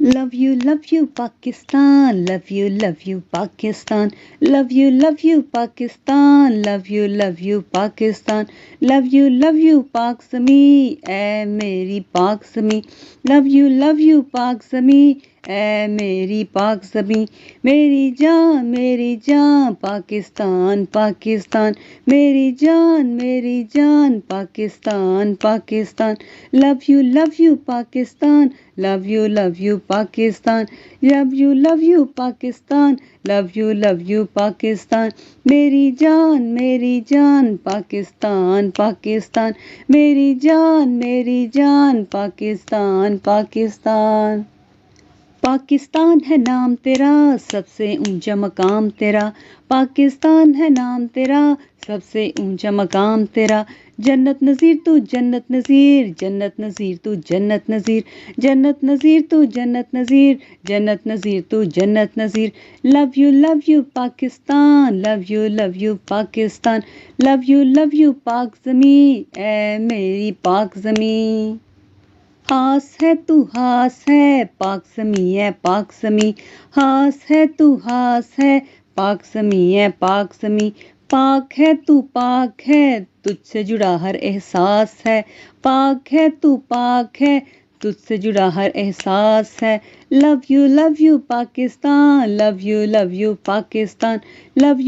love you, Pakistan. Love you, Pakistan. Love you, Pakistan. Love you, Pakistan. Love you, Pak Sami, ऐ मेरी पाक समी. Love you, Pak Sami, ऐ मेरी पाक समी. मेरी जान, पाकिस्तान, पाकिस्तान. मेरी जान, Pakistan, Pakistan. Love you, Pakistan. Love you, Pakistan. Love you, Pakistan. Love you, Pakistan. मेरी जान, पाकिस्तान, पाकिस्तान. मेरी जान, पाकिस्तान, पाकिस्तान. पाकिस्तान है नाम तेरा, सबसे ऊंचा मकाम तेरा. पाकिस्तान है नाम तेरा, सबसे ऊंचा मकाम तेरा. जन्नत नज़ीर तू जन्नत नज़ीर, जन्नत नज़ीर तू जन्नत नज़ीर. जन्नत नज़ीर तू जन्नत नज़ीर, जन्नत नज़ीर तू जन्नत नज़ीर. Love you Pakistan. Love you Pakistan. Love you पाक ज़मी, ऐ मेरी पाक ज़मी. हास है तू हास है, पाक समी है पाक समी. हास है तू हास है, पाक समी है पाक समी. पाक है तू पाक है, तुझसे जुड़ा हर एहसास है. पाक है तू पाक है, तुझसे जुड़ा हर एहसास है. Love you Pakistan. Love you Pakistan. Love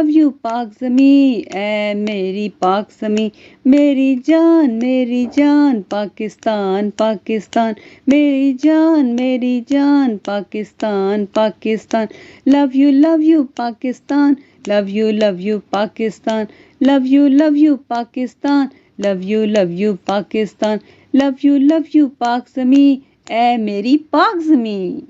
you पाक ज़मी, ऐ मेरी पाक ज़मी. मेरी जान, पाकिस्तान, पाकिस्तान. मेरी जान, Pakistan, Pakistan. Love you Pakistan. Love you Pakistan. Love you Pakistan. Love you Pakistan. Love you पाक ज़मी, ऐ मेरी पाक ज़मी.